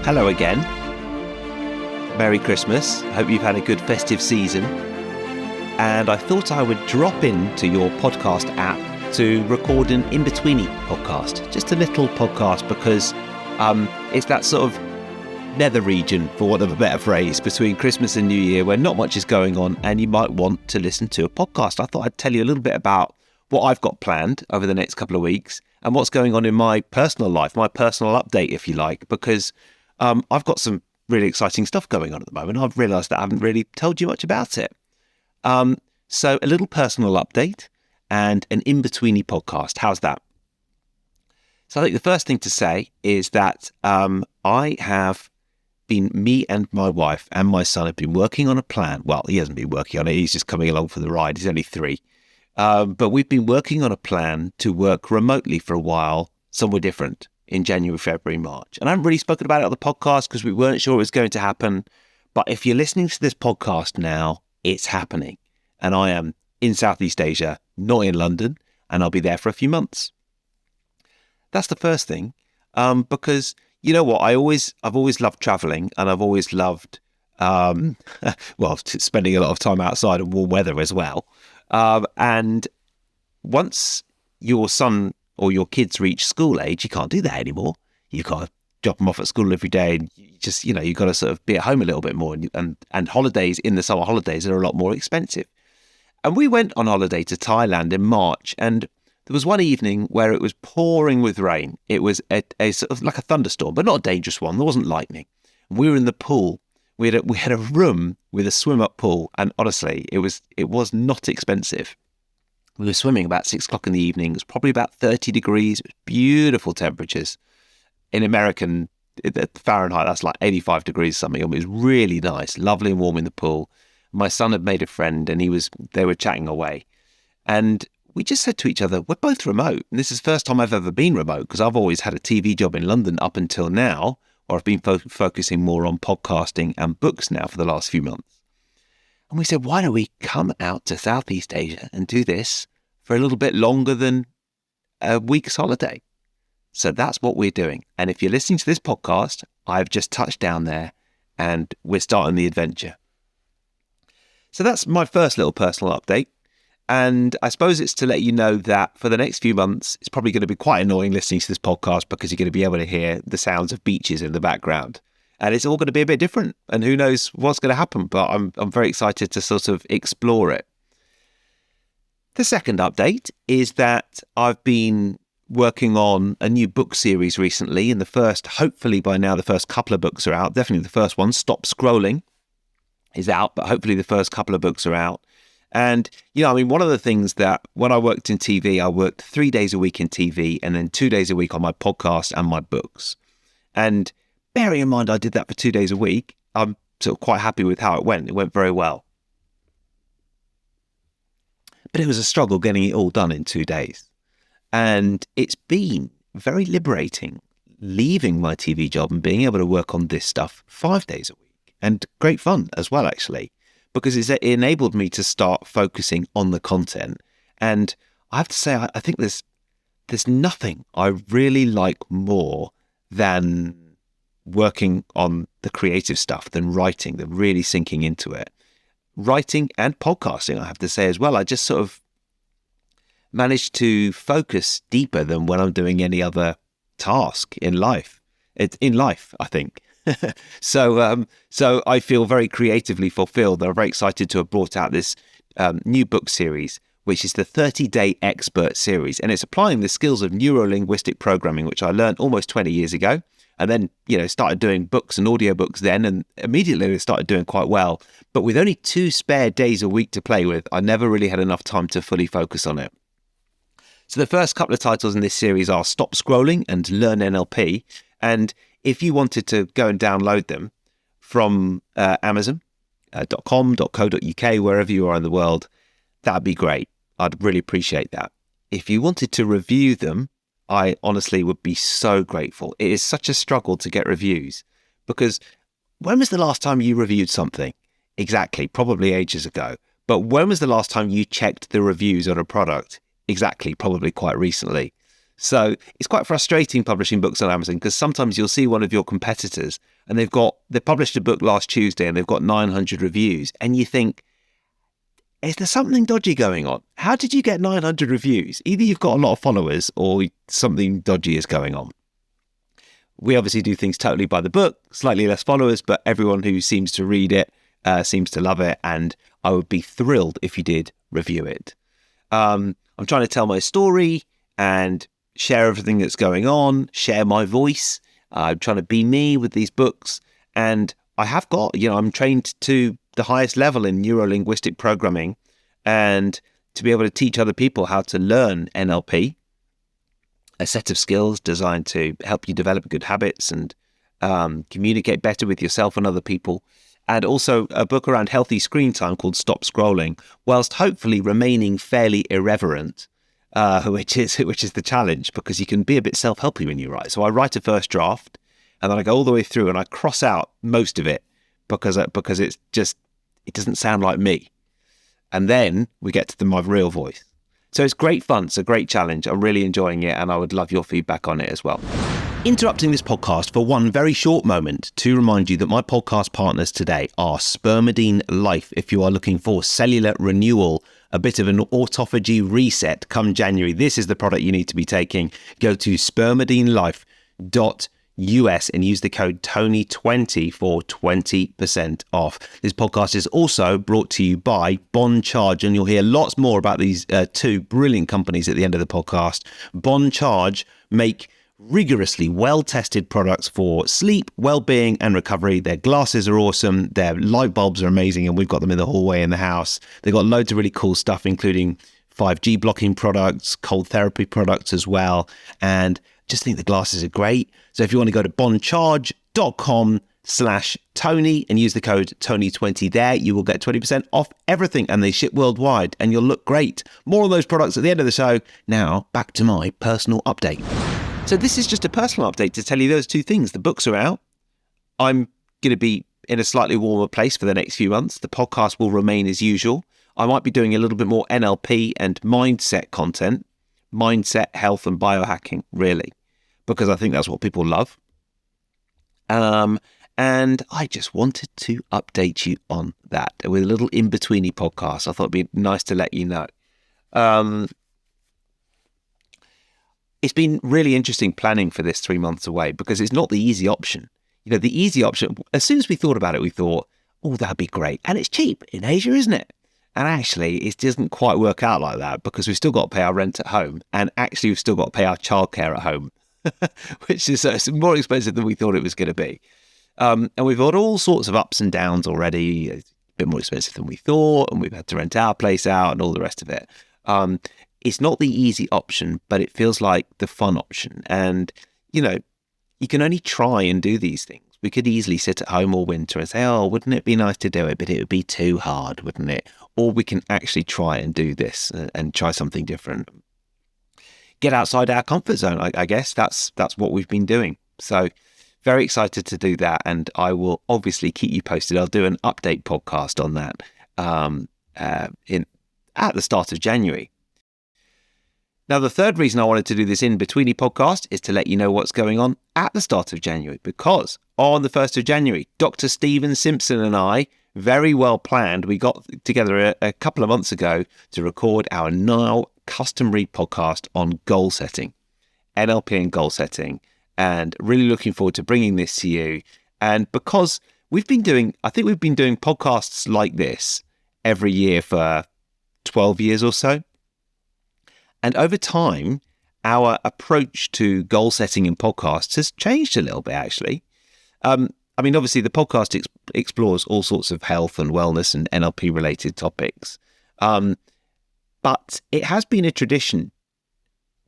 Hello again. Merry Christmas. I hope you've had a good festive season. And I thought I would drop into your podcast app to record an In-betweeny podcast. Just a little podcast because it's that sort of nether region, for want of a better phrase, between Christmas and New Year where not much is going on and you might want to listen to a podcast. I thought I'd tell you a little bit about what I've got planned over the next couple of weeks and what's going on in my personal life, my personal update, if you like, because I've got some really exciting stuff going on at the moment. I've realised that I haven't really told you much about it. So a little personal update and an in-betweeny podcast. How's that? So I think the first thing to say is that me and my wife and my son have been working on a plan. Well, he hasn't been working on it. He's just coming along for the ride. He's only 3. But we've been working on a plan to work remotely for a while, somewhere different, in January, February, March. And I haven't really spoken about it on the podcast because we weren't sure it was going to happen. But if you're listening to this podcast now, it's happening. And I am in Southeast Asia, not in London, and I'll be there for a few months. That's the first thing, because you know what? I've always loved traveling, and I've always loved, spending a lot of time outside in warm weather as well. And once your son or your kids reach school age, you can't do that anymore. You've got to drop them off at school every day, and you've got to sort of be at home a little bit more. And holidays in the summer holidays are a lot more expensive. And we went on holiday to Thailand in March, and there was one evening where it was pouring with rain. It was a sort of like a thunderstorm, but not a dangerous one. There wasn't lightning. We were in the pool. We had a room with a swim-up pool, and honestly, it was not expensive. We were swimming about 6 o'clock in the evening. It was probably about 30 degrees. It was beautiful temperatures. In American Fahrenheit, that's like 85 degrees something. It was really nice, lovely and warm in the pool. My son had made a friend, and they were chatting away. And we just said to each other, we're both remote. And this is the first time I've ever been remote because I've always had a TV job in London up until now, or I've been focusing more on podcasting and books now for the last few months. And we said, why don't we come out to Southeast Asia and do this for a little bit longer than a week's holiday? So that's what we're doing. And if you're listening to this podcast, I've just touched down there and we're starting the adventure. So that's my first little personal update. And I suppose it's to let you know that for the next few months, it's probably going to be quite annoying listening to this podcast because you're going to be able to hear the sounds of beaches in the background. And it's all going to be a bit different. And who knows what's going to happen, but I'm very excited to sort of explore it. The second update is that I've been working on a new book series recently. And hopefully by now, the first couple of books are out. Definitely the first one, Stop Scrolling, is out, but hopefully the first couple of books are out. And, one of the things that when I worked in TV, I worked 3 days a week in TV and then 2 days a week on my podcast and my books. And bearing in mind I did that for 2 days a week, I'm sort of quite happy with how it went. It went very well. But it was a struggle getting it all done in 2 days. And it's been very liberating leaving my TV job and being able to work on this stuff 5 days a week. And great fun as well, actually, because it enabled me to start focusing on the content. And I have to say, I think there's nothing I really like more than working on the creative stuff, than writing, than really sinking into it. Writing and podcasting, I have to say as well, I just sort of managed to focus deeper than when I'm doing any other task in life. I think. So I feel very creatively fulfilled. I'm very excited to have brought out this new book series, which is the 30-Day Expert series. And it's applying the skills of neuro-linguistic programming, which I learned almost 20 years ago. And then, started doing books and audiobooks then, and immediately it started doing quite well. But with only 2 spare days a week to play with, I never really had enough time to fully focus on it. So the first couple of titles in this series are Stop Scrolling and Learn NLP. And if you wanted to go and download them from Amazon.com.co.uk, wherever you are in the world, that'd be great. I'd really appreciate that. If you wanted to review them, I honestly would be so grateful. It is such a struggle to get reviews because when was the last time you reviewed something? Exactly, probably ages ago. But when was the last time you checked the reviews on a product? Exactly, probably quite recently. So it's quite frustrating publishing books on Amazon because sometimes you'll see one of your competitors and they published a book last Tuesday and they've got 900 reviews. And you think, is there something dodgy going on? How did you get 900 reviews? Either you've got a lot of followers or something dodgy is going on. We obviously do things totally by the book, slightly less followers, but everyone who seems to read it seems to love it. And I would be thrilled if you did review it. I'm trying to tell my story and share everything that's going on, share my voice. I'm trying to be me with these books. And I have got, I'm trained to the highest level in neuro-linguistic programming, and to be able to teach other people how to learn NLP, a set of skills designed to help you develop good habits and communicate better with yourself and other people. And also a book around healthy screen time called Stop Scrolling, whilst hopefully remaining fairly irreverent, which is the challenge, because you can be a bit self-helpy when you write. So I write a first draft, and then I go all the way through and I cross out most of it because it doesn't sound like me. And then we get to my real voice. So it's great fun. It's a great challenge. I'm really enjoying it, and I would love your feedback on it as well. Interrupting this podcast for one very short moment to remind you that my podcast partners today are Spermidine Life. If you are looking for cellular renewal, a bit of an autophagy reset come January, this is the product you need to be taking. Go to spermidinelife.us and use the code Tony20 for 20% off. This podcast is also brought to you by Bond Charge, and you'll hear lots more about these two brilliant companies at the end of the podcast. Bond Charge make rigorously well-tested products for sleep, well-being and recovery. Their glasses are awesome, their light bulbs are amazing, and we've got them in the hallway in the house. They've got loads of really cool stuff, including 5G blocking products, cold therapy products as well, and just think the glasses are great. So if you want to go to bondcharge.com/Tony and use the code Tony20 there, you will get 20% off everything, and they ship worldwide, and you'll look great. More on those products at the end of the show. Now back to my personal update. So this is just a personal update to tell you those two things. The books are out. I'm going to be in a slightly warmer place for the next few months. The podcast will remain as usual. I might be doing a little bit more NLP and mindset content, mindset, health and biohacking, really, because I think that's what people love. And I just wanted to update you on that with a little in-betweeny podcast. I thought it'd be nice to let you know. It's been really interesting planning for this 3 months away, because it's not the easy option. The easy option, as soon as we thought about it, we thought, oh, that'd be great. And it's cheap in Asia, isn't it? And actually, it doesn't quite work out like that, because we've still got to pay our rent at home. And actually, we've still got to pay our childcare at home, which is more expensive than we thought it was going to be. And we've got all sorts of ups and downs already. It's a bit more expensive than we thought, and we've had to rent our place out and all the rest of it. It's not the easy option, but it feels like the fun option. And, you can only try and do these things. We could easily sit at home all winter and say, oh, wouldn't it be nice to do it? But it would be too hard, wouldn't it? Or we can actually try and do this and try something different. Get outside our comfort zone, I guess. That's what we've been doing. So very excited to do that. And I will obviously keep you posted. I'll do an update podcast on that at the start of January. Now, the third reason I wanted to do this In-Betweeny podcast is to let you know what's going on at the start of January, because on the 1st of January, Dr. Stephen Simpson and I, very well planned, we got together a couple of months ago to record our now customary podcast on goal setting, NLP and goal setting, and really looking forward to bringing this to you. And because we've been doing podcasts like this every year for 12 years or so. And over time, our approach to goal setting in podcasts has changed a little bit, actually. Obviously, the podcast explores all sorts of health and wellness and NLP-related topics. But it has been a tradition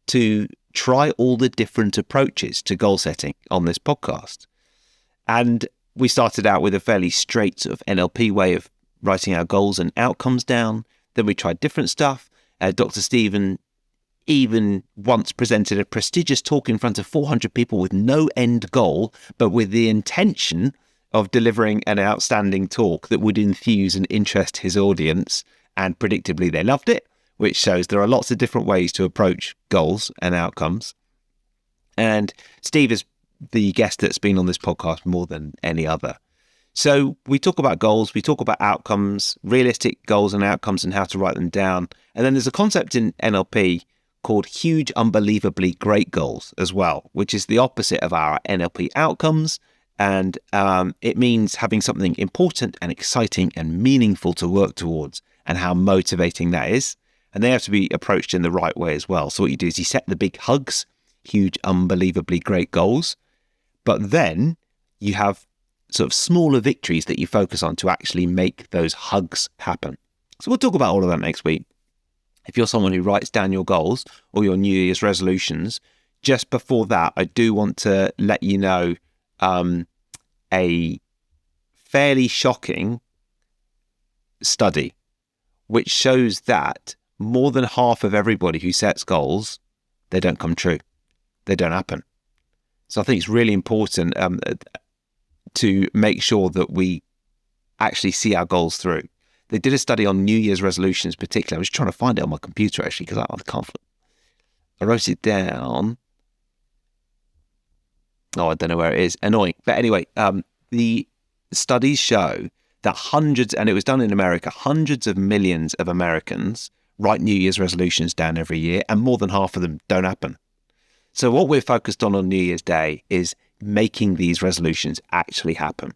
to try all the different approaches to goal setting on this podcast. And we started out with a fairly straight sort of NLP way of writing our goals and outcomes down. Then we tried different stuff. Dr. Stephen even once presented a prestigious talk in front of 400 people with no end goal, but with the intention of delivering an outstanding talk that would enthuse and interest his audience. And predictably, they loved it, which shows there are lots of different ways to approach goals and outcomes. And Steve has the guest that's been on this podcast more than any other. So we talk about goals, we talk about outcomes, realistic goals and outcomes and how to write them down. And then there's a concept in NLP called huge, unbelievably great goals as well, which is the opposite of our NLP outcomes. And it means having something important and exciting and meaningful to work towards, and how motivating that is. And they have to be approached in the right way as well. So what you do is you set the big hugs, huge, unbelievably great goals, but then you have sort of smaller victories that you focus on to actually make those hugs happen. So we'll talk about all of that next week. If you're someone who writes down your goals or your New Year's resolutions, just before that, I do want to let you know a fairly shocking study, which shows that more than half of everybody who sets goals, they don't come true. They don't happen. So I think it's really important to make sure that we actually see our goals through. They did a study on New Year's resolutions particularly. I was trying to find it on my computer actually because I can't. I wrote it down. Oh, I don't know where it is. Annoying. But anyway, the studies show that hundreds, and it was done in America, hundreds of millions of Americans write New Year's resolutions down every year, and more than half of them don't happen. So what we're focused on New Year's Day is making these resolutions actually happen.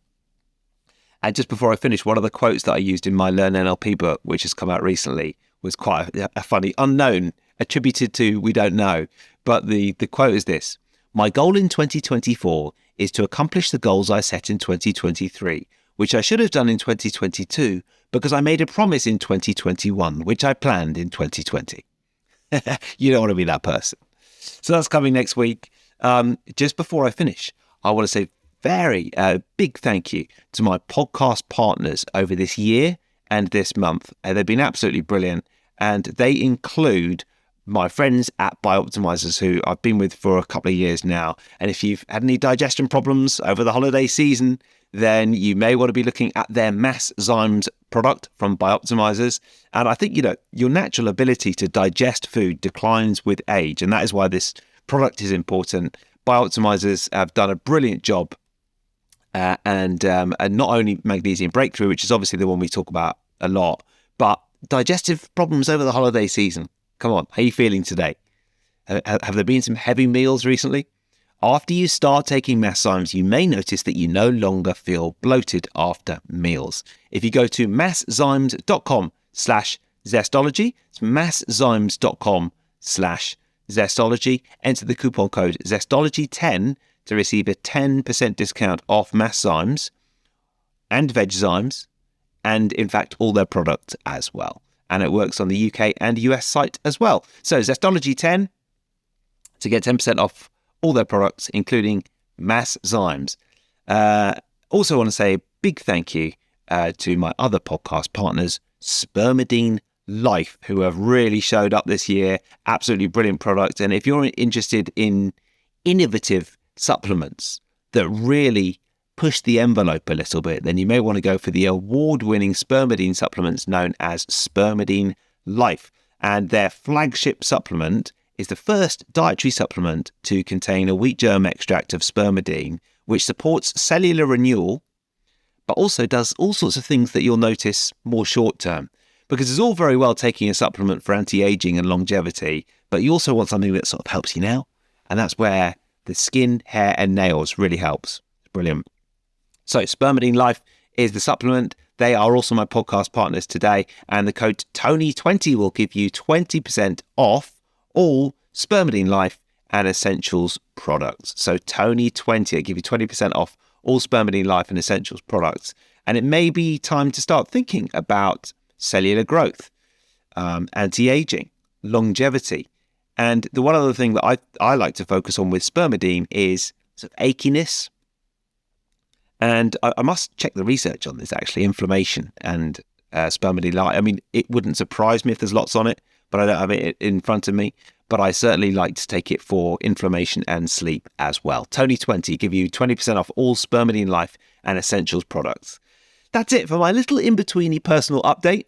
And just before I finish, one of the quotes that I used in my Learn NLP book, which has come out recently, was quite a funny, unknown, attributed to we don't know. But the quote is this: "My goal in 2024 is to accomplish the goals I set in 2023, which I should have done in 2022 because I made a promise in 2021, which I planned in 2020. You don't want to be that person. So that's coming next week. Just before I finish, I want to say very big thank you to my podcast partners over this year and this month. They've been absolutely brilliant, and they include my friends at BiOptimizers, who I've been with for a couple of years now. And if you've had any digestion problems over the holiday season, then you may want to be looking at their Mass Zymes product from BiOptimizers. And I think, your natural ability to digest food declines with age, and that is why this product is important. BiOptimizers have done a brilliant job, and not only Magnesium Breakthrough, which is obviously the one we talk about a lot, but digestive problems over the holiday season. Come on, how are you feeling today? Have there been some heavy meals recently? After you start taking Mass Zymes, you may notice that you no longer feel bloated after meals. If you go to masszymes.com/zestology, it's masszymes.com/zestology, enter the coupon code zestology10 to receive a 10% discount off Mass Zymes and Veg Zymes, and in fact all their products as well. And it works on the UK and US site as well. So Zestology10 to get 10% off all their products, including Mass Zymes. Also want to say a big thank you to my other podcast partners, Spermidine Life, who have really showed up this year. Absolutely brilliant product. And if you're interested in innovative supplements that really push the envelope a little bit, then you may want to go for the award-winning spermidine supplements known as Spermidine Life. And their flagship supplement is the first dietary supplement to contain a wheat germ extract of spermidine, which supports cellular renewal, but also does all sorts of things that you'll notice more short-term. Because it's all very well taking a supplement for anti-aging and longevity, but you also want something that sort of helps you now. And that's where the skin, hair, and nails really helps. Brilliant. So Spermidine Life is the supplement. They are also my podcast partners today, and the code Tony20 will give you 20% off all Spermidine Life and Essentials products. So Tony20 will give you 20% off all Spermidine Life and Essentials products. And it may be time to start thinking about cellular growth, anti-aging, longevity. And the one other thing that I like to focus on with spermidine is sort of achiness. And I must check the research on this, actually, inflammation and spermidine light. I mean, it wouldn't surprise me if there's lots on it, but I don't have it in front of me. But I certainly like to take it for inflammation and sleep as well. Tony20, give you 20% off all Spermidine Life and Essentials products. That's it for my little in-betweeny personal update.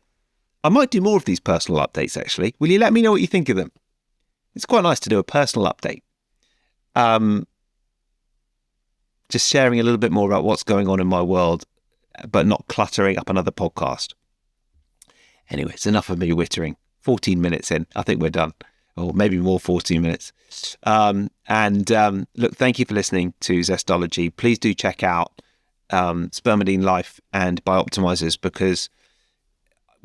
I might do more of these personal updates, actually. Will you let me know what you think of them? It's quite nice to do a personal update. just sharing a little bit more about what's going on in my world, but not cluttering up another podcast. Anyway, it's enough of me wittering. 14 minutes in, I think we're done. Or maybe more, 14 minutes. Look, thank you for listening to Zestology. Please do check out Spermidine Life and BiOptimizers, because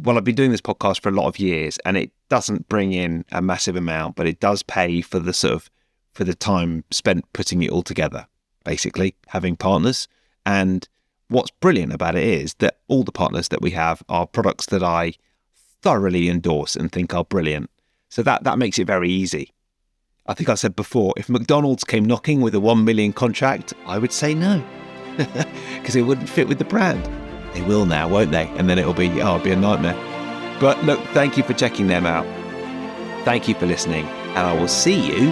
I've been doing this podcast for a lot of years, and it doesn't bring in a massive amount, but it does pay for the time spent putting it all together, basically having partners. And what's brilliant about it is that all the partners that we have are products that I thoroughly endorse and think are brilliant. So that makes it very easy. I think I said before, if McDonald's came knocking with a 1 million contract, I would say no, because it wouldn't fit with the brand. They will now, won't they? And then it'll be a nightmare. But look, thank you for checking them out. Thank you for listening, and I will see you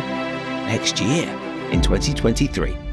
next year in 2023.